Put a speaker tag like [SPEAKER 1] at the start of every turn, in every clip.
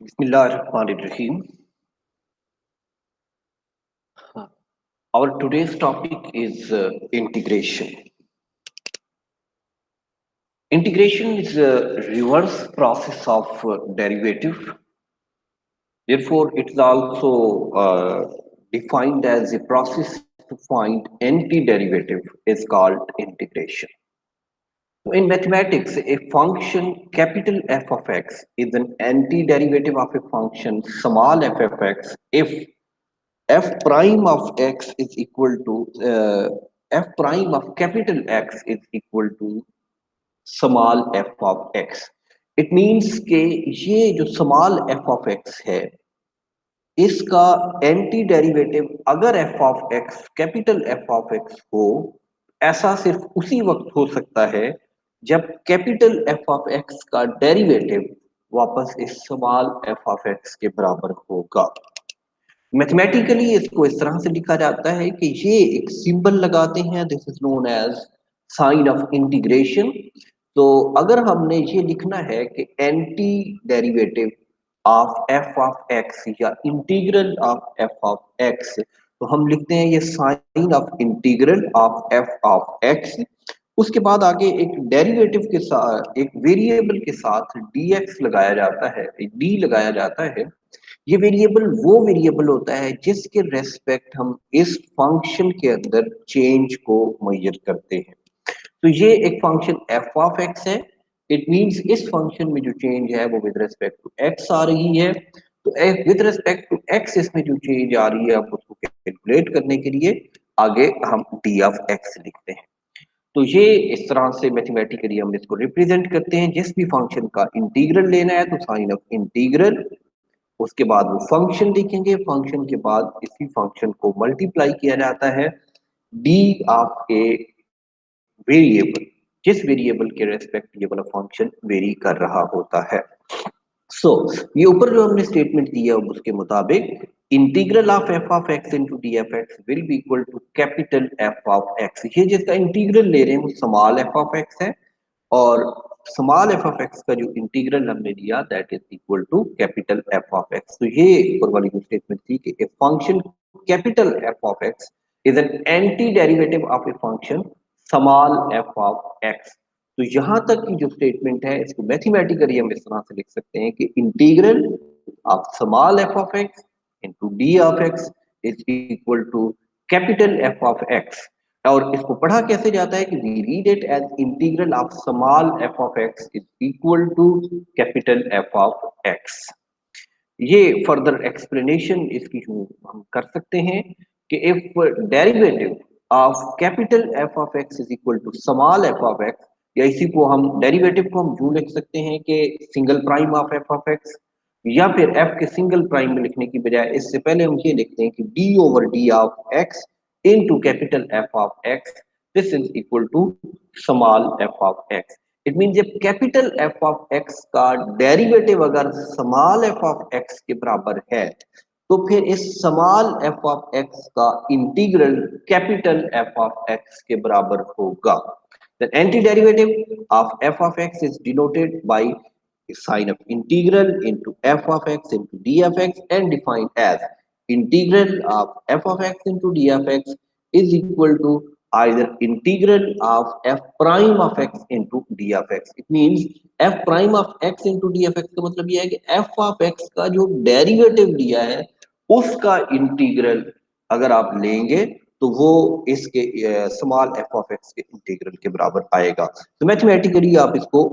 [SPEAKER 1] Bismillahirrahmanirrahim. Our today's topic is integration. Integration is a reverse process of derivative. Therefore, it is also defined as a process to find antiderivative is called integration. So in mathematics, a function capital F of x is an antiderivative of a function small f of x if f prime of x is equal to f prime of capital X is equal to small f of x. It means कि ये जो small f of x है इसका anti derivative अगर f of x capital F of x हो, ऐसा सिर्फ उसी वक्त हो सकता है जब कैपिटल F of x का डेरिवेटिव वापस इस स्मॉल f of x के बराबर होगा। मैथमेटिकली इसको इस तरह से लिखा जाता है कि ये एक सिंबल लगाते हैं, this is known as sign of integration. तो अगर हमने ये लिखना है कि anti derivative of f of x या integral of f of x, तो हम लिखते हैं ये sign of integral of f of x. उसके बाद आगे एक डेरिवेटिव के साथ एक वेरिएबल के साथ dx लगाया जाता है, डी लगाया जाता है। ये वेरिएबल वो वेरिएबल होता है जिसके रेस्पेक्ट हम इस फंक्शन के अंदर चेंज को मेजर करते हैं। तो ये एक फंक्शन एफ ऑफ एक्स है। इट मींस इस फंक्शन में जो चेंज है वो विद रेस्पेक्ट टू एक्स आ रही है। तो विद रेस्पेक्ट टू एक्स इसमें जो चेंज आ रही है आप उसको कैलकुलेट करने के लिए आगे हम डी ऑफ एक्स लिखते हैं। तो ये इस तरह से मैथमेटिकली हम इसको रिप्रेजेंट करते हैं। जिस भी फंक्शन का इंटीग्रल लेना है तो साइन ऑफ इंटीग्रल, उसके बाद वो फंक्शन लिखेंगे, फंक्शन के बाद इसी फंक्शन को मल्टीप्लाई किया जाता है डी ऑफ ए वेरिएबल, जिस वेरिएबल के रेस्पेक्ट ये वाला फंक्शन वेरी कर रहा होता है। ये ऊपर जो हमने स्टेटमेंट दिया उसके मुताबिक integral of f of x into d f x will be equal to capital F of x. ये जिसका इंटीग्रल ले रहे हैं वो स्मॉल एफ ऑफ एक्स है और स्मॉल एफ ऑफ एक्स का जो इंटीग्रल हमने दिया that is equal to capital F of x. तो ये ऊपर वाली जो स्टेटमेंट थी कि a function capital F of x is an anti derivative of a function small f of x. तो यहां तक की जो स्टेटमेंट है इसको मैथमेटिकली हम इस तरह से लिख सकते हैं कि integral of small f of x into d of x is equal to capital F of x. और इसको पढ़ा कैसे जाता है कि we read it as integral of small f of x is equal to capital F of x. ये further explanation इसकी हम कर सकते हैं कि if derivative of capital F of x is equal to small f of x, या इसी को हम डेरिवेटिव को हम यूं लिख सकते हैं कि single prime of f of x, या फिर एफ के सिंगल प्राइम में लिखने की बजाय इससे पहले हम ये लिखते हैं कि D over D of x into capital F of x, this is equal to small f of x. It means जब capital F of x का डेरिवेटिव अगर small f of x के बराबर है तो फिर इस small f of x का integral capital F of x के बराबर होगा। The antiderivative of f of x is denoted by a sign of integral into f of x into d of x and defined as integral of f of x into d of x is equal to either integral of f prime of x into d of x. It means f prime of x into d of x का मतलब यह है कि f of x का जो derivative दिया है उसका इंटीग्रल अगर आप लेंगे तो वो इसके स्मॉल एफ ऑफ एक्स के इंटीग्रल के बराबर आएगा। तो मैथमेटिकली आप इसको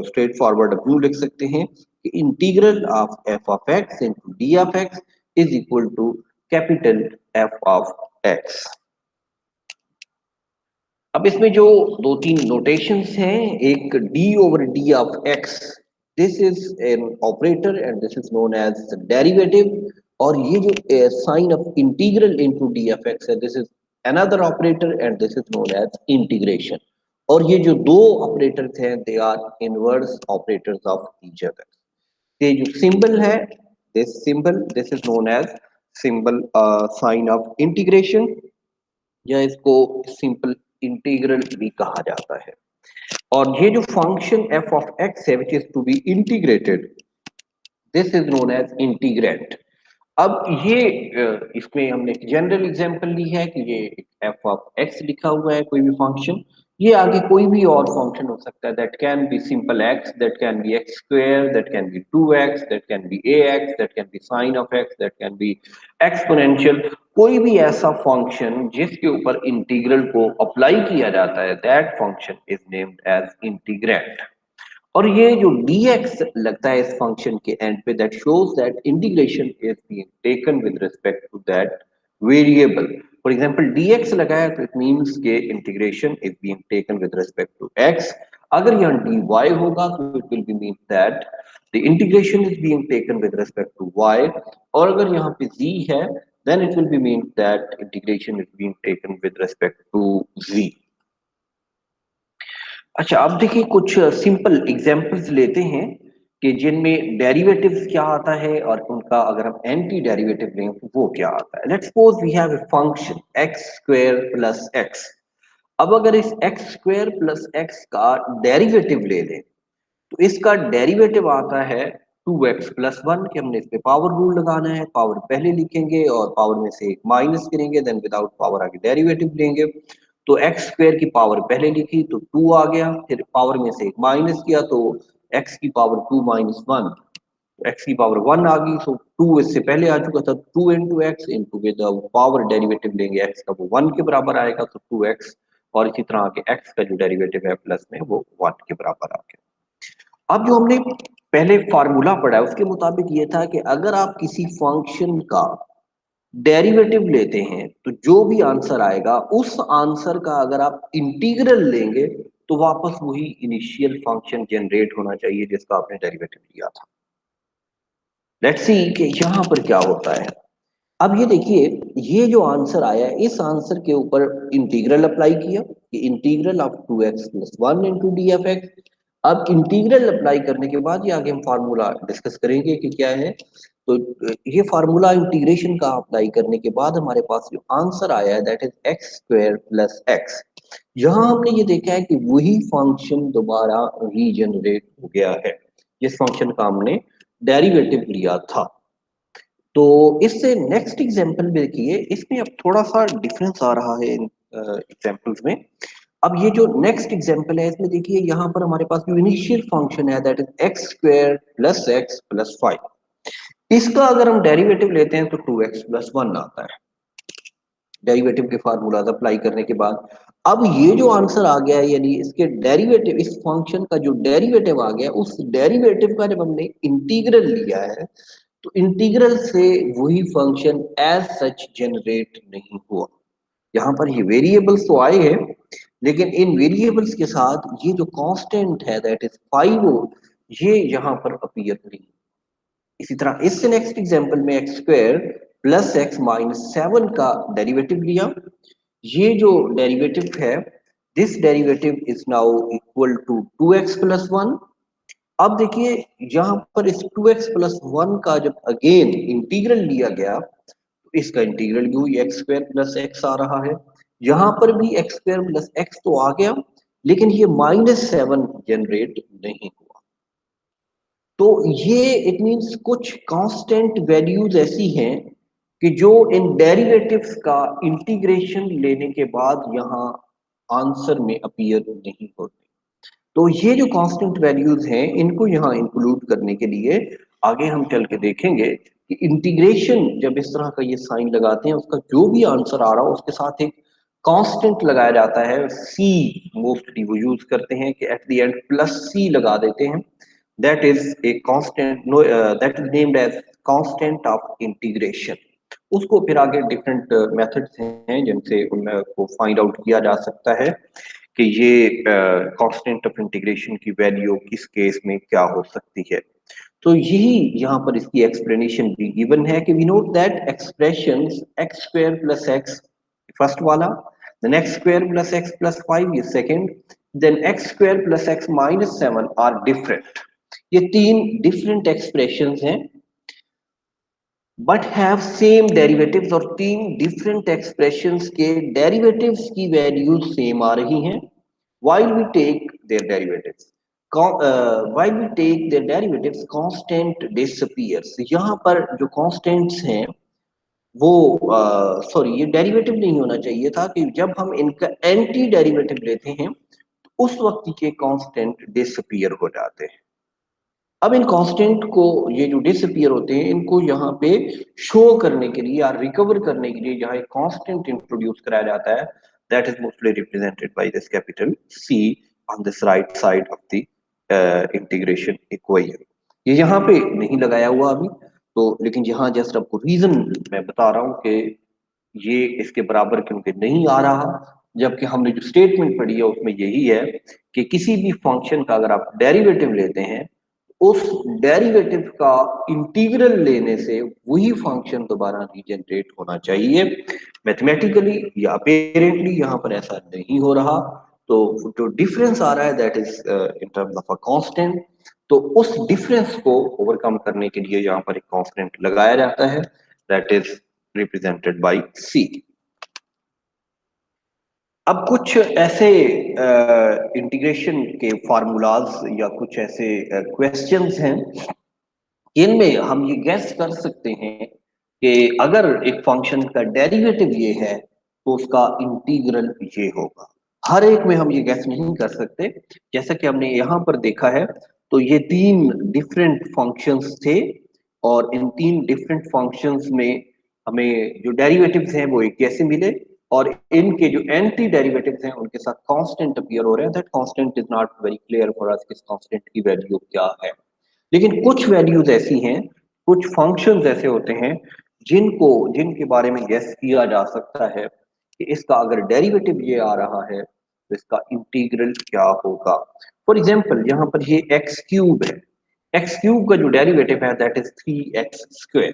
[SPEAKER 1] स्ट्रेट फॉरवर्ड अपनी लिख सकते हैं कि integral of f of x into d of x is equal to capital F of x. अब इसमें जो दो तीन नोटेशंस हैं, एक d over d of x, this is an operator and this is known as derivative, और ये जो sign of integral into d of x है this is another operator and this is known as integration. और ये जो दो operators हैं दे are inverse operators of each other. ये जो सिंबल है this symbol this is known as symbol sign of integration, या इसको सिंपल इंटीग्रल भी कहा जाता है। और ये जो फंक्शन f ऑफ x है which is to be integrated this is known as integrand. अब ये इसमें हमने एक जनरल एग्जांपल ली है कि ये एफ ऑफ एक्स लिखा हुआ है कोई भी फंक्शन, ये आगे कोई भी और फंक्शन हो सकता है, that can be simple x, that can be x square, that can be 2x, that can be a x, that can be sine of x, that can be exponential. कोई भी ऐसा फंक्शन जिसके ऊपर integral को apply किया जाता है, that function is named as integrand. और ये जो dx लगता है इस फंक्शन के एंड पे, that shows that integration is being taken with respect to that variable. For example dx लगा है तो इट मींस के integration is being taken with respect to x। अगर यहाँ dy होगा तो it will be mean that the integration is being taken with respect to y। और अगर यहाँ पे z है then it will be mean that integration is being taken with respect to z। अच्छा, अब देखिए कुछ सिंपल एग्जांपल्स लेते हैं कि जिनमें डेरिवेटिव्स क्या आता है और उनका अगर हम एंटी डेरिवेटिव लें तो वो क्या आता है। Let's suppose we have a function x square plus x. अब अगर इस एक्स स्क्वायर प्लस एक्स का डेरिवेटिव ले लें तो इसका डेरिवेटिव आता है 2x प्लस वन, कि हमने इस पे पावर रूल लगाना है, पावर पहले लिखेंगे और पावर में से एक माइनस करेंगे, देन विदाउट पावर आगे डेरिवेटिव लेंगे। तो एक्स स्क्वायर की पावर पहले लिखी तो 2 आ गया, फिर पावर में से एक माइनस किया तो एक्स की पावर 2 माइनस वन, एक्स की पावर 1 आ गई। सो 2 इससे पहले आ चुका था, 2 into x into with power derivative लेंगे एक्स का वो 1 के बराबर आएगा, तो 2x। और इसी तरह आगे एक्स का जो डेरिवेटिव है प्लस में वो 1 के बराबर आ गया। अब जो हमने पहले फार्मूला पढ़ा है उसके मुताबिक ये था कि अगर आप किसी फंक्शन का डेरिवेटिव लेते हैं तो जो भी आंसर आएगा उस आंसर का अगर आप इंटीग्रल लेंगे तो वापस वही इनिशियल फंक्शन जनरेट होना चाहिए जिसका आपने डेरिवेटिव लिया था। लेट्स सी कि यहां पर क्या होता है। अब ये देखिए, ये जो आंसर आया है इस आंसर के ऊपर इंटीग्रल अप्लाई किया कि integral of 2x plus one into d f x. अब इंटीग्रल अप्लाई करने के बाद ये आगे हम फार्मूला डिस्कस करेंगे कि क्या है। तो ये फार्मूला इंटीग्रेशन का अप्लाई करने के बाद हमारे पास जो आंसर आया है that is x square plus x. यहाँ हमने ये देखा है कि वही फंक्शन दोबारा रीजनरेट हो गया है जिस फंक्शन का हमने डेरिवेटिव लिया था। तो इससे नेक्स्ट एग्जांपल में देखिए, इसमें अब थोड़ा सा डिफरेंस आ रहा है इन एग्जांपल्स में। अब ये जो नेक्स्ट एग्जांपल है इसमें देखिए यहाँ पर हमारे पास जो इनिशियल फंक्शन है that is x square plus x plus five. इसका अगर हम डेरिवेटिव लेते हैं तो 2x प्लस वन आता है डेरिवेटिव के फार्मूलाज अप्लाई करने के बाद। अब ये जो आंसर आ गया है यानी इसके डेरिवेटिव, इस फंक्शन का जो डेरिवेटिव आ गया उस डेरिवेटिव का जब हमने इंटीग्रल लिया है तो इंटीग्रल से वही फंक्शन एज सच जनरेट नहीं हुआ। यहाँ पर ये वेरिएबल्स तो आए हैं लेकिन इन वेरिएबल्स के साथ ये जो कांस्टेंट है दैट इज 5 ये यहाँ पर अपीयर नहीं। इसी तरह इससे नेक्स्ट एग्जांपल में x square plus x minus seven का डेरिवेटिव लिया। ये जो डेरिवेटिव है this derivative is now equal to 2x plus one. अब देखिए यहाँ पर इस 2x प्लस वन का जब अगेन इंटीग्रल लिया गया तो इसका इंटीग्रल भी हुई एक्स स्क्वायर प्लस एक्स आ रहा है। यहाँ पर भी एक्स स्क्वायर प्लस एक्स तो आ गया लेकिन ये माइनस सेवन जनरेट नहीं हुआ। तो ये इट मींस कुछ कांस्टेंट वैल्यूज ऐसी हैं कि जो इन डेरिवेटिव्स का इंटीग्रेशन लेने के बाद यहाँ आंसर में अपीयर नहीं होते। तो ये जो कांस्टेंट वैल्यूज हैं इनको यहाँ इंक्लूड करने के लिए आगे हम चल के देखेंगे कि इंटीग्रेशन जब इस तरह का ये साइन लगाते हैं उसका जो भी आंसर आ रहा हो उसके साथ एक कांस्टेंट लगाया जाता है सी। मोस्टली वो यूज करते हैं कि at the end plus c लगा देते हैं। That is a constant, that is named as constant of integration. उसको फिर आगे डिफरेंट मेथड्स हैं जिनसे उनको फाइंड आउट किया जा सकता है कि ये कांस्टेंट ऑफ इंटीग्रेशन की वैल्यू किस केस में क्या हो सकती है। तो यही यहाँ पर इसकी एक्सप्लेनेशन भी गिवन है कि we note that expressions x square plus x first वाला, then x square plus x plus five ये second, then x square plus x minus seven are different. ये तीन डिफरेंट एक्सप्रेशंस हैं बट हैव सेम डेरिवेटिव्स, और तीन different expressions के derivatives की values same आ रही हैं while we take their derivatives। while we take the derivatives constant disappears. यहाँ पर जो constants हैं वो सॉरी ये डेरिवेटिव नहीं होना चाहिए था कि जब हम इनका एंटी डेरिवेटिव लेते हैं तो उस वक्त के कांस्टेंट डिसअपीयर हो जाते हैं। अब इन कांस्टेंट को ये जो डिसअपीयर होते हैं इनको यहाँ पे शो करने के लिए या रिकवर करने के लिए जहाँ एक कांस्टेंट इंट्रोड्यूस कराया जाता है, that is mostly represented by this capital C on this right side of the integration equation. ये यहाँ पे नहीं लगाया हुआ अभी तो, लेकिन यहाँ जस्ट आपको रीजन मैं बता रहा हूँ कि ये इसके बराबर क्योंकि नहीं आ रहा, जबकि हमने जो स्टेटमेंट पढ़ी है उसमें यही है कि किसी भी फंक्शन का अगर आप डेरिवेटिव लेते हैं उस डेरिवेटिव का इंटीग्रल लेने से वही फंक्शन दोबारा रीजनरेट होना चाहिए। मैथमेटिकली या अपेरेंटली यहाँ पर ऐसा नहीं हो रहा, तो जो डिफरेंस आ रहा है that is in terms of a constant. तो उस डिफरेंस को ओवरकम करने के लिए यहाँ पर एक कांस्टेंट लगाया जाता है दैट इज रिप्रेजेंटेड बाय सी। अब कुछ ऐसे इंटीग्रेशन के फार्मूलाज या कुछ ऐसे क्वेश्चंस हैं इनमें हम ये गैस कर सकते हैं कि अगर एक फंक्शन का डेरिवेटिव ये है तो उसका इंटीग्रल ये होगा। हर एक में हम ये गैस नहीं कर सकते। जैसा कि हमने यहाँ पर देखा है तो ये तीन डिफरेंट फंक्शंस थे और इन तीन डिफरेंट फंक्शंस में हमें जो डेरिवेटिव्स हैं वो एक जैसे मिले और इनके जो एंटी डेरिवेटिव्स हैं उनके साथ कांस्टेंट अपीयर हो रहे हैं। That constant is not very clear for us, किस कांस्टेंट की वैल्यू क्या है। लेकिन कुछ वैल्यूज ऐसी हैं, कुछ फंक्शंस ऐसे होते हैं जिनके बारे में गेस किया जा सकता है कि इसका अगर डेरिवेटिव ये आ रहा है तो इसका इंटीग्रल क्या होगा। फॉर एग्जांपल यहाँ पर ये एक्स क्यूब है, एक्स क्यूब का जो डेरिवेटिव है दैट इज 3x²।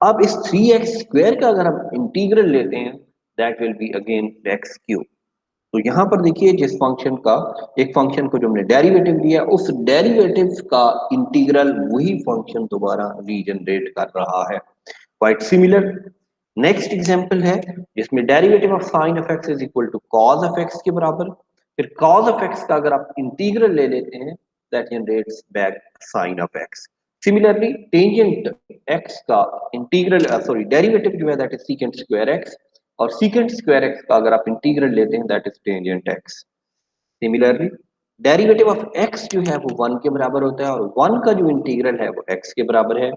[SPEAKER 1] अब इस 3x² का अगर हम इंटीग्रल लेते हैं that will be again x cube. तो यहाँ पर देखिए जिस फंक्शन का, एक फंक्शन को जो हमने डेरिवेटिव लिया उस डेरिवेटिव का इंटीग्रल वही फंक्शन दोबारा रीजनरेट कर रहा है। क्वाइट सिमिलर नेक्स्ट एग्जांपल है जिसमें derivative of sine of x is equal to cos of x के बराबर। फिर कॉस ऑफ एक्स का अगर आप इंटीग्रल ले लेते हैं that generates back sine of x. Similarly tangent x का इंटीग्रल सॉरी डेरिवेटिव जो है that is secant square x और सीकेंट स्क्वायर एक्स का अगर आप इंटीग्रल लेते हैं that is tangent x. Similarly derivative of x जो है वो 1 के बराबर होता है और 1 का जो इंटीग्रल है वो x के बराबर है।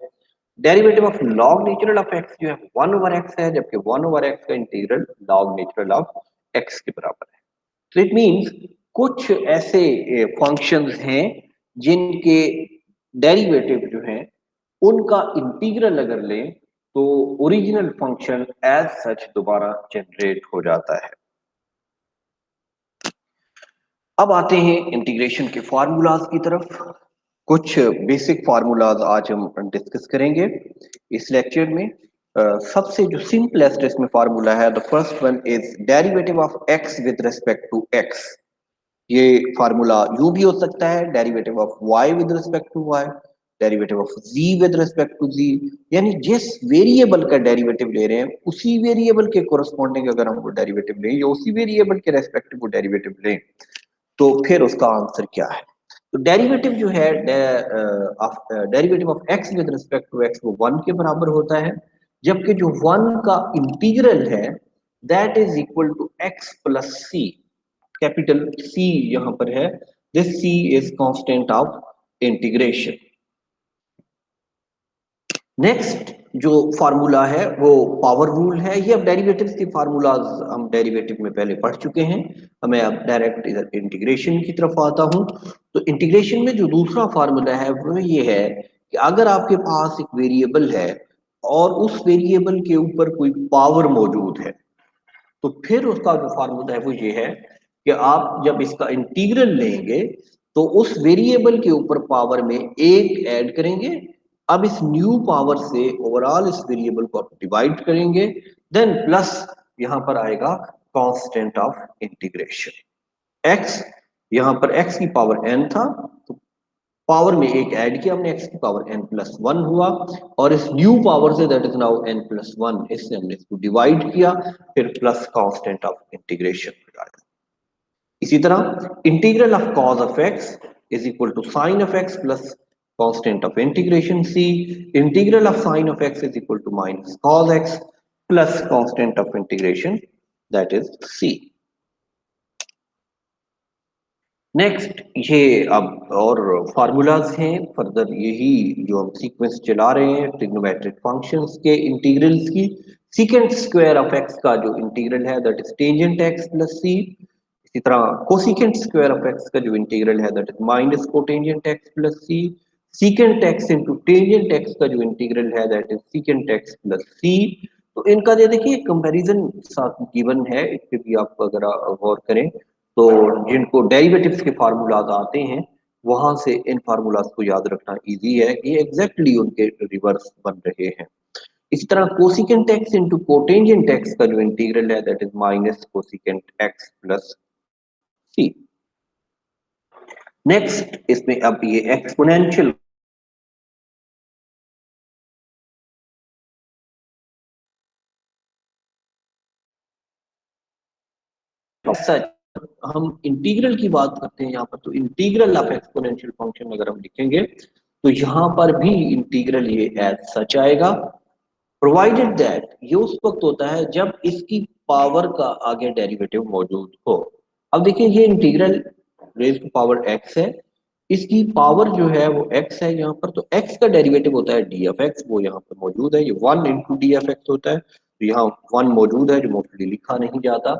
[SPEAKER 1] Derivative of log natural of x जो है 1 ओवर x है, जबकि 1 ओवर x का integral log natural of x के बराबर है। तो इट मींस कुछ ऐसे फंक्शंस हैं जिनके डेरिवेटिव जो हैं उनका इंटीग्रल अगर लें तो ओरिजिनल फंक्शन एज सच दोबारा जनरेट हो जाता है। अब आते हैं इंटीग्रेशन के फार्मूलाज की तरफ। कुछ बेसिक फार्मूलाज आज हम डिस्कस करेंगे इस लेक्चर में। सबसे जो सिंपलेस्ट इसमें फार्मूला है the first one is derivative of x with respect to x. ये फार्मूला यूं भी हो सकता है derivative of y with respect to y, derivative of z with respect to z। यानी जिस वेरिएबल का डेरिवेटिव ले रहे हैं उसी वेरिएबल के कोरस्पॉन्डिंग अगर हम वो डेरिवेटिव लें या उसी वेरिएबल के रेस्पेक्टिव वो डेरिवेटिव लें तो फिर उसका आंसर क्या है। तो डेरिवेटिव जो है derivative of x with respect to x वो 1 के बराबर होता है, जबकि जो 1 का इंटीग्रल है that is equal to x plus c. Capital C यहां पर है, this C is constant of integration. Next जो फार्मूला है वो पावर रूल है। ये अब डेरिवेटिव्स के फार्मूलाज हम डेरिवेटिव में पहले पढ़ चुके हैं, मैं अब डायरेक्ट इधर इंटीग्रेशन की तरफ आता हूं। तो इंटीग्रेशन में जो दूसरा फार्मूला है वो ये है कि अगर आपके पास एक वेरिएबल है और उस वेरिएबल के ऊपर कोई पावर मौजूद है तो फिर उसका जो फार्मूला है वो ये है कि आप जब इसका इंटीग्रल लेंगे तो उस वेरिएबल के ऊपर पावर में एक ऐड करेंगे। अब इस न्यू पावर से ओवरऑल इस वेरिएबल को आप डिवाइड करेंगे, देन प्लस यहां पर आएगा कांस्टेंट ऑफ इंटीग्रेशन x। यहां पर x की पावर n था तो पावर में एक ऐड किया हमने, x की पावर n+1 हुआ और इस new power say that is now n+1 इससे हमने इसको डिवाइड किया, फिर प्लस कांस्टेंट ऑफ इंटीग्रेशन लगाया। इसी तरह integral of cos of x is equal to sine of x plus constant of integration c. Integral of sine of x is equal to minus cos x plus constant of integration, that is c. Next ये अब और formulas हैं further, यही जो हम sequence चला रहे हैं ट्रिग्नोमेट्रिक फंक्शंस के इंटीग्रल्स की। सीकेंट स्क्वायर ऑफ एक्स का जो इंटीग्रल है that is tangent x plus C. इसी तरह कोसिकेंट स्क्वायर ऑफ एक्स का जो इंटीग्रल है that is minus cotangent x plus C. Secant x into tangent x का जो इंटीग्रल है that is secant x plus C. तो इनका ये देखिए कंपैरिजन साथ गिवन है, इस पे भी आप अगर गौर करें तो जिनको डेरिवेटिव्स के फार्मूलाज आते हैं वहां से इन फार्मूलाज को याद रखना इजी है कि एग्जैक्टली उनके रिवर्स बन रहे हैं। इसी तरह cosecant x into cotangent x का जो इंटीग्रल है that is minus cosecant x plus C. Next इसमें अब ये एक्सपोनेंशियल हम इंटीग्रल की बात करते हैं यहाँ पर, तो इंटीग्रल ऑफ एक्सपोनेंशियल फंक्शन अगर हम लिखेंगे तो यहाँ पर भी इंटीग्रल ये एज सच आएगा, प्रोवाइडेड दैट ये उस वक्त होता है जब इसकी पावर का आगे डेरिवेटिव मौजूद हो। अब देखिए ये integral raise to power x है, इसकी पावर जो है वो एक्स है यहाँ पर, तो एक्स का डेरिवेटिव होता है डी एफ एक्स, वो यहाँ पर मौजूद है, ये 1 इंटू डी एफ एक्स होता है, तो यहाँ 1 मौजूद है जो मोस्टली लिखा नहीं जाता,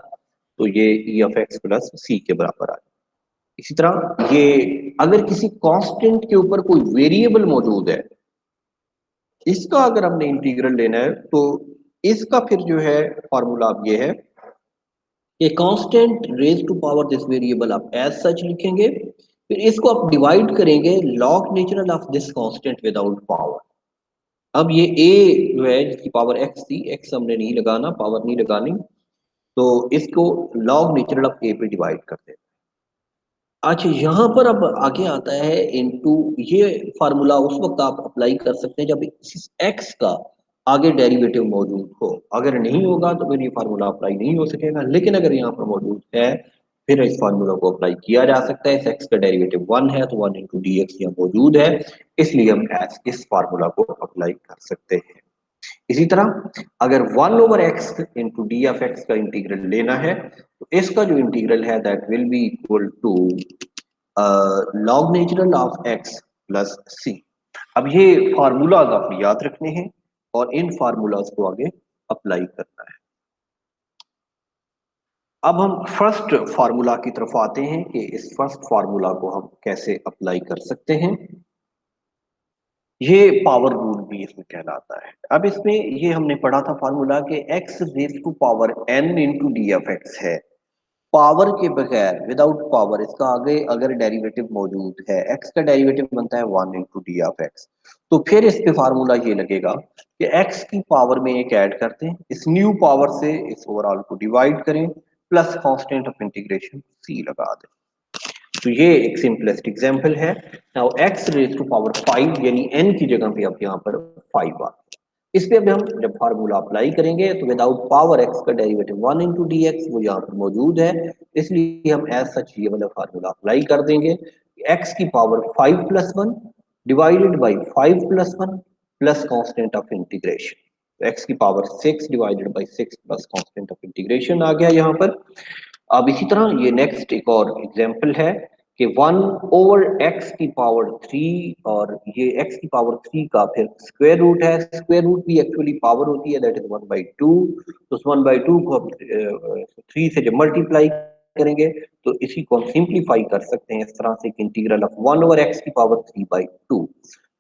[SPEAKER 1] तो ये ई एफ एक्स प्लस सी के बराबर आ जाए। इसी तरह ये अगर किसी कांस्टेंट के ऊपर कोई वेरिएबल मौजूद है, इसका अगर हमने इंटीग्रल लेना है तो इसका फिर जो है फॉर्मूला अब ये है कि constant raise to power this variable आप एज सच लिखेंगे, फिर इसको आप डिवाइड करेंगे log natural of this constant without power. अब ये ए जो है जिसकी पावर एक्स थी, एक्स हमने नहीं लगाना, पावर नहीं लगानी, तो इसको लॉग नेचुरल ऑफ ए पे डिवाइड कर दें। अच्छा यहाँ पर अब आगे आता है इनटू, ये फार्मूला उस वक्त आप अप्लाई कर सकते हैं जब इस एक्स का आगे डेरिवेटिव मौजूद हो, अगर नहीं होगा तो फिर ये फार्मूला अप्लाई नहीं हो सकेगा, लेकिन अगर यहाँ पर मौजूद है फिर इस फार्मूला को अप्लाई किया जा सकता है। इस एक्स का डेरिवेटिव 1 है तो 1 इंटू डी एक्स यहाँ मौजूद है, इसलिए हम इस फार्मूला को अप्लाई कर सकते हैं। इसी तरह अगर 1 over x into d f x का इंटीग्रल लेना है तो इसका जो इंटीग्रल है that will be equal to log natural of x plus C. अब ये फार्मूलाज आपने याद रखने हैं और इन फार्मूलाज को आगे अप्लाई करना है। अब हम फर्स्ट फार्मूला की तरफ आते हैं कि इस फर्स्ट फार्मूला को हम कैसे अप्लाई कर सकते हैं। ये पावर रूल भी इसमें कहलाता है। अब इसमें ये हमने पढ़ा था फार्मूला कि x raise to power n into d f x है, पावर के बगैर विदाउट पावर इसका आगे अगर डेरिवेटिव मौजूद है, x का डेरिवेटिव बनता है 1 इंटू डी एफ एक्स, तो फिर इस पे फार्मूला ये लगेगा कि x की पावर में एक ऐड करते हैं, इस न्यू पावर से इस ओवरऑल को डिवाइड करें plus constant of integration c लगा दें। तो ये एक सिंपलेस्ट एग्जांपल है। Now x raise to power 5 यानी n की जगह पे अब यहाँ पर 5 आ, इस पे अब हम जब फार्मूला अप्लाई करेंगे तो विदाउट पावर x का डेरिवेटिव 1 इंटू डी एक्स वो यहाँ पर मौजूद है, इसलिए हम एज सच ये वाला फार्मूला अप्लाई कर देंगे। x की power 5 plus 1 divided by 5 plus 1 plus constant of integration, तो x की power 6 divided by 6 plus constant of integration आ गया यहाँ पर। अब इसी तरह ये नेक्स्ट एक और एग्जांपल है कि 1 ओवर x की पावर 3 और ये x की पावर 3 का फिर स्क्वायर रूट है, स्क्वायर रूट भी एक्चुअली पावर होती है दैट इज 1/2, तो उस 1/2 को हम 3 से जब मल्टीप्लाई करेंगे तो इसी को हम सिंप्लीफाई कर सकते हैं इस तरह से कि इंटीग्रल ऑफ 1 ओवर x की पावर 3/2।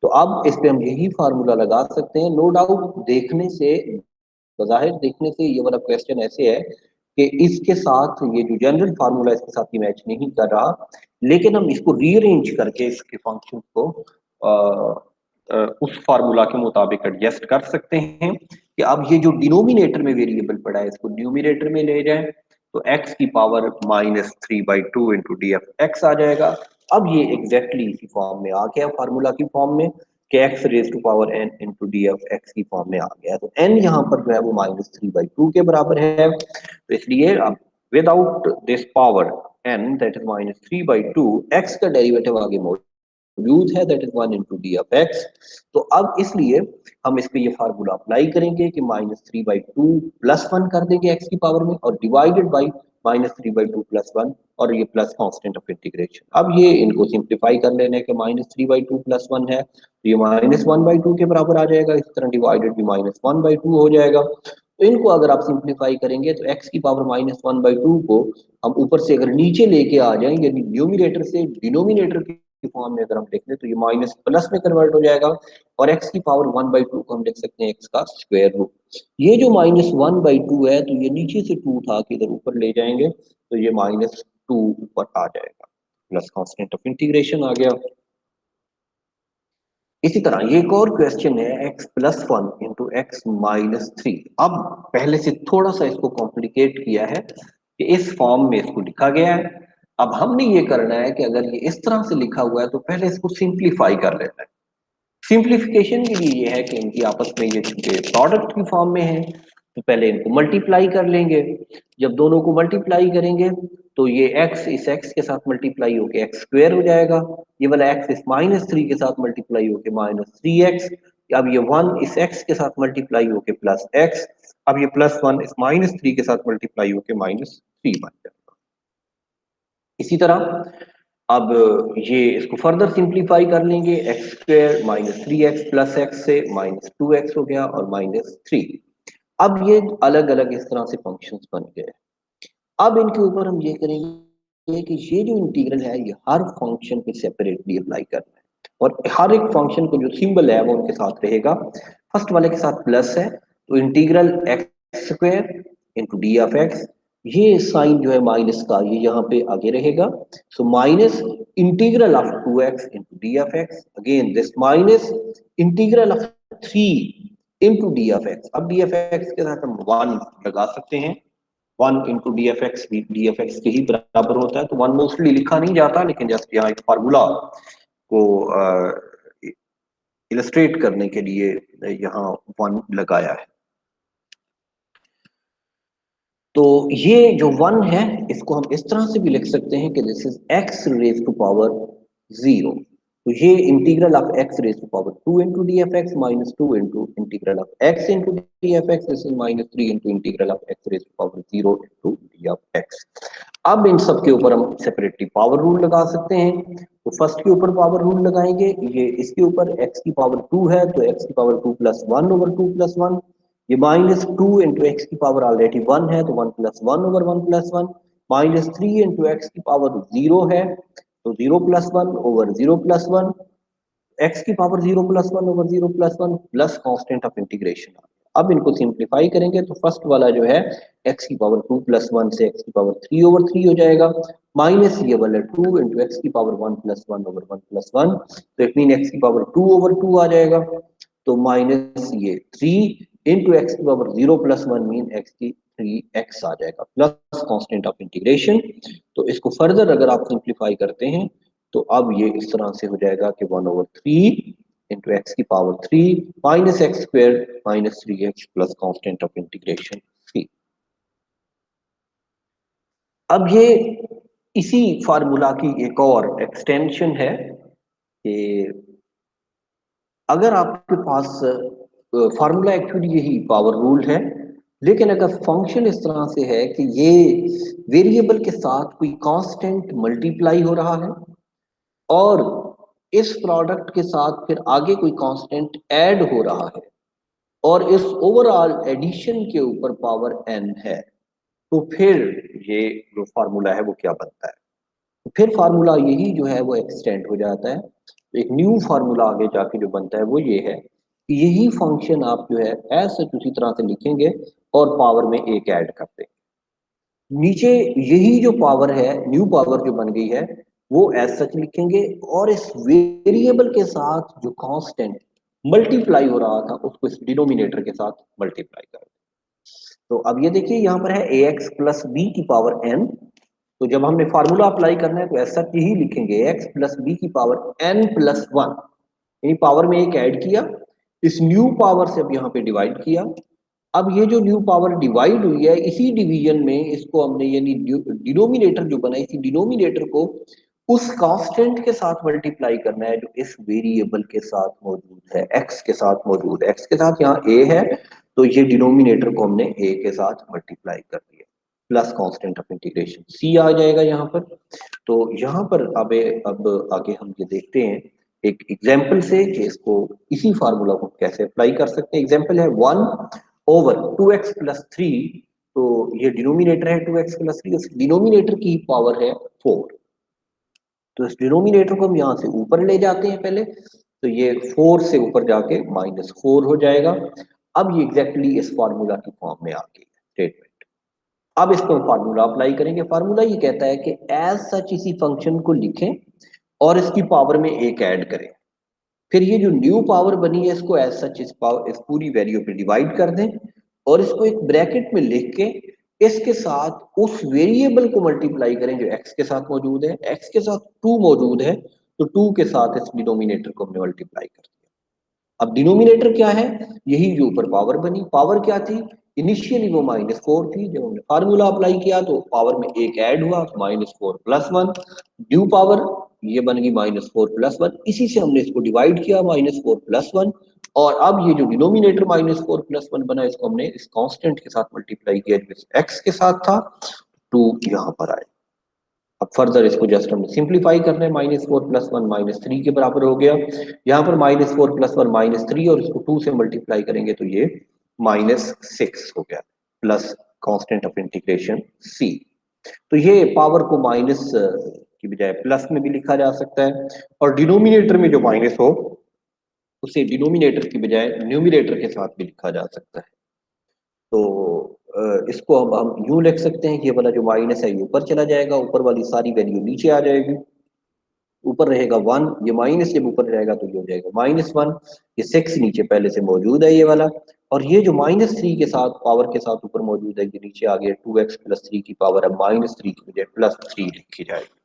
[SPEAKER 1] तो अब इस पे हम यही फार्मूला लगा सकते हैं। नो डाउट देखने से, बज़ाहिर देखने से ये वाला क्वेश्चन ऐसे है कि इसके साथ ये जो जनरल फार्मूला इसके साथ ये मैच नहीं कर रहा, लेकिन हम इसको रीअरेंज करके इसके फंक्शन को उस फार्मूला के मुताबिक एडजस्ट कर सकते हैं कि अब ये जो डिनोमिनेटर में वेरिएबल पड़ा है इसको न्यूमिनेटर में ले जाएं, तो x की power -3/2 into d f x आ जाएगा। अब ये एग्जैक्टली इसी फॉर्म में आ गया, फार्मूला की फॉर्म में कि x raise to power n into d f x की फॉर्म में आ गया, तो n यहाँ पर जो है वो -3/2 के बराबर है, तो इसलिए अब without this power n that is -3/2 x का डेरिवेटिव आगे मौजूद है that is 1 into d of x. तो अब इसलिए हम इस पे ये फार्मूला अप्लाई करेंगे कि -3/2 +1 कर देंगे x की पावर में और डिवाइडेड बाई -3/2 +1 और ये प्लस कांस्टेंट ऑफ इंटीग्रेशन। अब ये इनको सिंप्लीफाई कर लेने के -3/2 +1 है तो ये -1/2 के बराबर आ जाएगा, इस तरह डिवाइडेड भी -1/2 हो जाएगा। तो इनको अगर आप सिंप्लीफाई करेंगे तो x की पावर -1/2 को हम ऊपर से अगर नीचे लेके आ जाएं यानी न्यूमिनेटर से डिनोमिनेटर की फॉर्म में अगर हम लिख लें तो ये माइनस प्लस में कन्वर्ट हो जाएगा और x की पावर 1/2 को हम लिख सकते हैं x का स्क्वायर रूट। ये जो -1/2 है तो ये नीचे से 2 उठा के इधर ऊपर ले जाएंगे तो ये -2 ऊपर आ जाएगा, प्लस कांस्टेंट ऑफ इंटीग्रेशन आ गया। इसी तरह ये एक और क्वेश्चन है x+1 इंटू x-3। अब पहले से थोड़ा सा इसको कॉम्प्लिकेट किया है कि इस फॉर्म में इसको लिखा गया है। अब हमने ये करना है कि अगर ये इस तरह से लिखा हुआ है तो पहले इसको सिंप्लीफाई कर लेना है। सिंप्लीफिकेशन के लिए ये है कि इनकी आपस में ये चूंकि प्रोडक्ट की फॉर्म में है तो पहले इनको मल्टीप्लाई कर लेंगे। जब दोनों को मल्टीप्लाई करेंगे तो ये x इस x के साथ मल्टीप्लाई होके x स्क्वायर हो जाएगा, ये वाला x इस -3 के साथ मल्टीप्लाई होके -3x, अब ये 1 इस x के साथ मल्टीप्लाई होके प्लस x, अब ये +1 इस -3 के साथ मल्टीप्लाई होके -3 बन जाएगा। इसी तरह अब ये इसको फर्दर सिंप्लीफाई कर लेंगे, x square -3x plus x से -2x हो गया और -3। अब ये अलग अलग इस तरह से फंक्शंस बन गए। अब इनके ऊपर हम ये करेंगे कि ये जो इंटीग्रल है ये हर फंक्शन पे सेपरेटली अप्लाई करना है और हर एक फंक्शन को जो सिंबल है वो उनके साथ रहेगा। फर्स्ट वाले के साथ प्लस है तो integral x square into d of x, ये साइन जो है माइनस का ये यहाँ पे आगे रहेगा। So minus integral of 2x into d of x, again this minus integral of 3 into d of x. अब डी ऑफ एक्स के साथ हम 1 लगा सकते हैं, 1 इंटू डी एफ एक्स भी डी एफ एक्स के ही बराबर होता है। तो 1 मोस्टली लिखा नहीं जाता लेकिन जस्ट यहाँ एक फार्मूला को इलस्ट्रेट करने के लिए यहाँ 1 लगाया है। तो ये जो 1 है इसको हम इस तरह से भी लिख सकते हैं कि this is x raise to power 0। तो ये integral of x raise to power 2 into d f x minus 2 into integral of x into d f x, this is -3 into integral of x raise to power 0 into d of x. अब इन सब के ऊपर हम separately power rule लगा सकते हैं। तो फर्स्ट के ऊपर पावर रूल लगाएंगे, ये इसके ऊपर x की पावर 2 है तो x की पावर 2 प्लस 1 ओवर 2 प्लस 1, ये -2 इंटू एक्स की पावर ऑलरेडी 1 है तो 1 plus 1 over 1 plus 1, -3 into x की पावर 0 है तो 0 प्लस 1 ओवर 0 प्लस 1, एक्स की power 0 plus 1 over 0 plus 1 plus constant of integration. अब इनको सिंप्लीफाई करेंगे तो फर्स्ट वाला जो है एक्स की पावर 2 प्लस 1 से एक्स की पावर 3 ओवर 3 हो जाएगा, माइनस ये वाला 2 इंटू एक्स की पावर 1 प्लस 1 ओवर 1 प्लस 1, तो इट मीन एक्स की पावर 2 ओवर 2 आ जाएगा, तो माइनस ये 3 इंटू एक्स की पावर 0 प्लस 1 मीन एक्स की 3x आ जाएगा प्लस कांस्टेंट ऑफ इंटीग्रेशन। तो इसको फर्दर अगर आप सिंप्लीफाई करते हैं तो अब ये इस तरह से हो जाएगा कि 1/3 इंटू एक्स की power 3 minus x square minus 3x plus constant of integration 3। अब ये इसी फार्मूला की एक और एक्सटेंशन है कि अगर आपके पास फार्मूला एक्चुअली यही पावर रूल है लेकिन अगर फंक्शन इस तरह से है कि ये वेरिएबल के साथ कोई कांस्टेंट मल्टीप्लाई हो रहा है और इस प्रोडक्ट के साथ फिर आगे कोई कांस्टेंट ऐड हो रहा है और इस ओवरऑल एडिशन के ऊपर पावर n है, तो फिर ये जो फार्मूला है वो क्या बनता है? तो फिर फार्मूला यही जो है वो एक्सटेंड हो जाता है। तो एक न्यू फार्मूला आगे जाके जो बनता है वो ये है कि यही फंक्शन आप जो है ऐसे उसी तरह से लिखेंगे और पावर में एक ऐड कर देंगे। नीचे यही जो पावर है न्यू पावर जो बन गई है वो एज सच लिखेंगे और इस वेरिएबल के साथ जो कांस्टेंट मल्टीप्लाई हो रहा था उसको इस डिनोमिनेटर के साथ मल्टीप्लाई कर। तो अब ये देखिए यहाँ पर है ए एक्स प्लस बी की पावर n, तो जब हमने फार्मूला अप्लाई करना है तो ऐसा यही लिखेंगे एक्स प्लस बी की पावर n प्लस 1, यानी पावर में एक ऐड किया, इस न्यू पावर से अब यहाँ पे डिवाइड किया अब ये जो न्यू पावर डिवाइड हुई है, इसी डिवीजन में इसको हमने यानी डिनोमिनेटर जो बना, इसी डिनोमिनेटर को उस कांस्टेंट के साथ मल्टीप्लाई करना है जो इस वेरिएबल के साथ मौजूद है, एक्स के साथ मौजूद है। एक्स के साथ यहाँ ए है, तो ये डिनोमिनेटर को हमने ए के साथ मल्टीप्लाई कर दिया, प्लस कांस्टेंट ऑफ इंटीग्रेशन सी आ जाएगा यहाँ पर। तो यहाँ पर अब आगे हम ये देखते हैं एक एग्जाम्पल से कि इसको, इसी फार्मूला को कैसे अप्लाई कर सकते हैं। एग्जाम्पल है 1/2x+3। तो ये डिनोमिनेटर है 2x+3, उस डिनोमिनेटर की पावर है 4। तो इस डिनोमिनेटर को हम यहाँ से ऊपर ले जाते हैं पहले, तो ये 4 से ऊपर जाके -4 हो जाएगा। अब ये एग्जैक्टली इस फार्मूला की फॉर्म में आ गई स्टेटमेंट। अब इसको हम फार्मूला अप्लाई करेंगे। फार्मूला ये कहता है कि एज सच इसी फंक्शन को लिखें और इसकी पावर में एक ऐड करें, फिर ये जो न्यू पावर बनी है इसको एज सच इस पूरी वैल्यू पे डिवाइड कर दें और इसको एक ब्रैकेट में लिख के इसके साथ उस वेरिएबल को मल्टीप्लाई करें जो एक्स के साथ मौजूद है। एक्स के साथ 2 मौजूद है, तो 2 के साथ इस डिनोमिनेटर को हमने मल्टीप्लाई कर दिया। अब डिनोमिनेटर क्या है, यही जो ऊपर पावर बनी। पावर क्या थी, इनिशियली वो -4 थी, जब हमने फार्मूला अप्लाई किया तो पावर में एक ऐड हुआ, तो -4+1 ड्यू पावर ये बन गई -4+1। इसी से हमने इसको डिवाइड किया -4+1, और अब ये जो डिनोमिनेटर -4+1 बना, इसको हमने इस कांस्टेंट के साथ मल्टीप्लाई किया जो एक्स के साथ था, 2 यहाँ पर आए। अब फर्दर इसको जस्ट हमने सिंप्लीफाई करना है, -4+1 -3 के बराबर हो गया। यहाँ पर -4+1 -3 और इसको 2 से मल्टीप्लाई करेंगे तो ये -6 हो गया, plus constant of integration c। तो ये पावर को माइनस की बजाय प्लस में भी लिखा जा सकता है, और डिनोमिनेटर में जो माइनस हो उसे डिनोमिनेटर की बजाय न्यूमिनेटर के साथ भी लिखा जा सकता है। तो इसको अब हम यूं लिख सकते हैं कि ये वाला जो माइनस है ये ऊपर चला जाएगा, ऊपर वाली सारी वैल्यू नीचे आ जाएगी। ऊपर रहेगा 1, ये माइनस जब ऊपर जाएगा तो ये हो जाएगा -1। ये 6 नीचे पहले से मौजूद है ये वाला, और ये जो -3 के साथ पावर के साथ ऊपर मौजूद है ये नीचे आ गया। 2x+3 की पावर अब -3 की बजाय +3 लिखी जाएगी।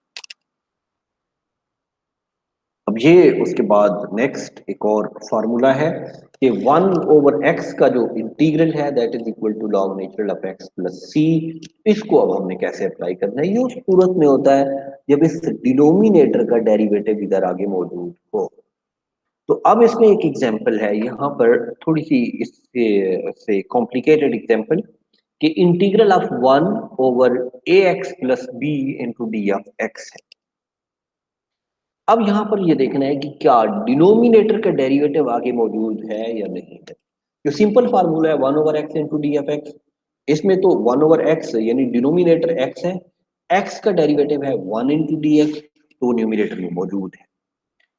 [SPEAKER 1] अब ये उसके बाद नेक्स्ट एक और फार्मूला है कि 1/x का जो इंटीग्रल है that is equal to log natural of x plus C. इसको अब हमने कैसे अप्लाई करना है, ये उस सूरत में होता है जब इस डिनोमिनेटर का डेरिवेटिव इधर आगे मौजूद हो। तो अब इसमें एक एग्जांपल है यहाँ पर, थोड़ी सी इससे कॉम्प्लिकेटेड एग्जांपल, कि integral of 1/ax+b into d of x है। अब यहां पर ये देखना है कि क्या डिनोमिनेटर का डेरिवेटिव आगे मौजूद है या नहीं है। जो सिंपल फार्मूला है 1/x into d f x, इसमें तो 1/x यानी डिनोमिनेटर x है, x का डेरिवेटिव है 1 इंटू डी एक्स, तो न्यूमिनेटर में मौजूद है।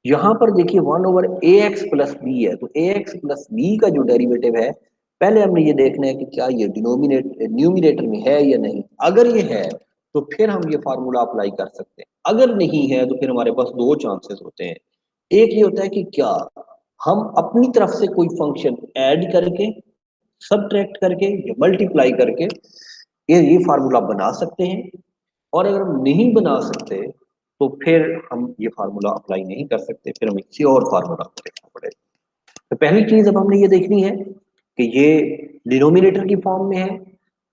[SPEAKER 1] यहाँ पर देखिए 1/ax+b है, तो ax+b का जो डेरिवेटिव है, पहले हमने ये देखना है कि क्या ये न्यूमिनेटर में है या नहीं। अगर ये है तो फिर हम ये फार्मूला अप्लाई कर सकते हैं, अगर नहीं है तो फिर हमारे पास दो चांसेस होते हैं। एक ये होता है कि क्या हम अपनी तरफ से कोई फंक्शन ऐड करके, सबट्रैक्ट करके या मल्टीप्लाई करके ये फार्मूला बना सकते हैं, और अगर हम नहीं बना सकते तो फिर हम ये फार्मूला अप्लाई नहीं कर सकते, फिर हमें किसी और फार्मूला को देखना पड़ेगा। तो पहली चीज अब हमने ये देखनी है कि ये डिनोमिनेटर की फॉर्म में है,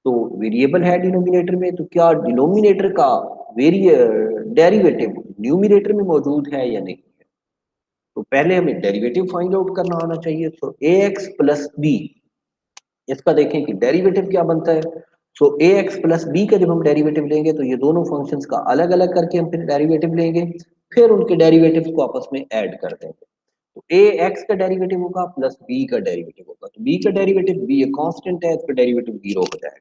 [SPEAKER 1] तो वेरिएबल है डिनोमिनेटर में, तो क्या डिनोमिनेटर का डेरिवेटिव न्यूमिनेटर में मौजूद है या नहीं है। तो पहले हमें डेरिवेटिव फाइंड आउट करना आना चाहिए। तो ax+b, इसका देखें कि डेरिवेटिव क्या बनता है। सो ax+b का जब हम डेरिवेटिव लेंगे तो ये दोनों फंक्शंस का अलग अलग करके हम फिर डेरिवेटिव लेंगे, फिर उनके डेरिवेटिव्स को आपस में ऐड कर देंगे। तो ax का डेरिवेटिव होगा प्लस b का डेरिवेटिव होगा, तो b का डेरिवेटिव, b एक कांस्टेंट है, इसका डेरिवेटिव 0 हो जाएगा।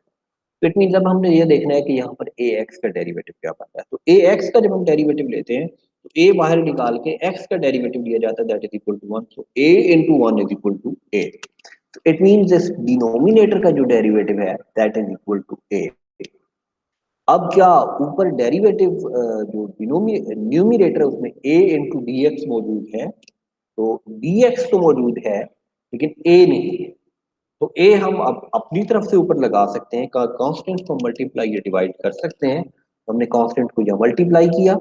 [SPEAKER 1] तो इट मीन जब हमने ये देखना है कि यहाँ पर ax का डेरिवेटिव क्या बनता है, तो ax का जब हम डेरिवेटिव लेते हैं तो a बाहर निकाल के x का डेरिवेटिव लिया जाता है, that is equal to 1। So a into 1 is equal to a। तो इट मीन दिस डिनोमिनेटर का जो डेरिवेटिव है that is equal to a। अब क्या ऊपर डेरिवेटिव जो न्यूमिनेटर उसमें a इंटू डी एक्स मौजूद है, तो dx तो मौजूद है लेकिन a नहीं है। तो a हम अब अपनी तरफ से ऊपर लगा सकते हैं, कांस्टेंट को मल्टीप्लाई या डिवाइड कर सकते हैं। तो हमने कांस्टेंट को यहाँ मल्टीप्लाई किया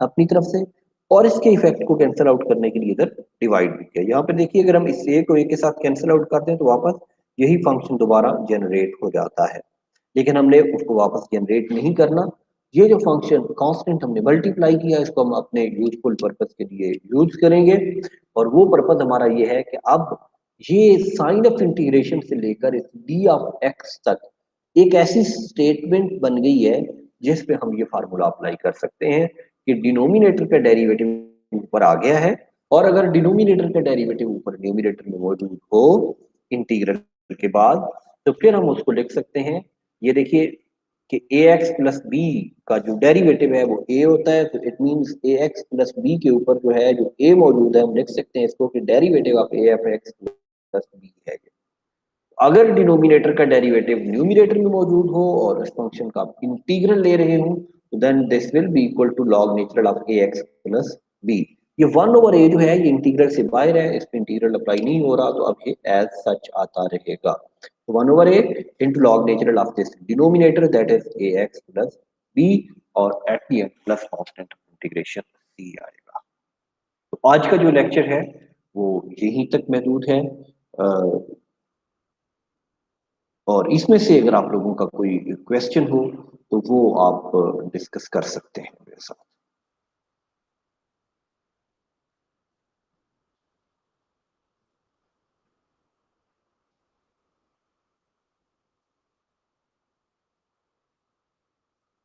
[SPEAKER 1] अपनी तरफ से, और इसके इफेक्ट को कैंसिल आउट करने के लिए इधर डिवाइड भी किया। यहाँ पे देखिए अगर हम इस a को a के साथ कैंसिल आउट करते हैं तो वापस यही फंक्शन दोबारा जनरेट हो जाता है। लेकिन हमने उसको वापस जनरेट नहीं करना। ये जो फंक्शन कांस्टेंट हमने मल्टीप्लाई किया, इसको हम अपने यूजफुल पर्पस के लिए यूज करेंगे। और वो पर्पस हमारा ये है कि अब ये साइन ऑफ इंटीग्रेशन से लेकर इस डी ऑफ एक्स तक एक ऐसी स्टेटमेंट बन गई है जिस पे हम ये फार्मूला अप्लाई कर सकते हैं कि डिनोमिनेटर का डेरिवेटिव ऊपर आ गया है, और अगर डिनोमिनेटर का डेरिवेटिव ऊपर न्यूमिनेटर में मौजूद हो इंटीग्रल के बाद, तो फिर हम उसको लिख सकते हैं। ये देखिए कि ए एक्स प्लस बी का जो डेरिवेटिव है वो ए होता है, तो it means a x plus b के ऊपर जो है जो ए मौजूद है, हम लिख सकते हैं इसको कि derivative of a f x plus b है। अगर डिनोमिनेटर का डेरिवेटिव न्यूमिनेटर में मौजूद हो और इस फंक्शन का इंटीग्रल ले रहे हो, तो then this will be equal to log natural of a x plus b. ये 1/a जो है ये इंटीग्रल से बाहर है, इस पे इंटीग्रल अप्लाई नहीं हो रहा, तो अब ये एज सच आता रहेगा। तो 1/a into log natural of this denominator that is a x plus b, और at the end plus constant integration C आएगा। तो आज का जो लेक्चर है वो यहीं तक महदूद है। और इसमें से अगर आप लोगों का कोई क्वेश्चन हो तो वो आप डिस्कस कर सकते हैं मेरे साथ।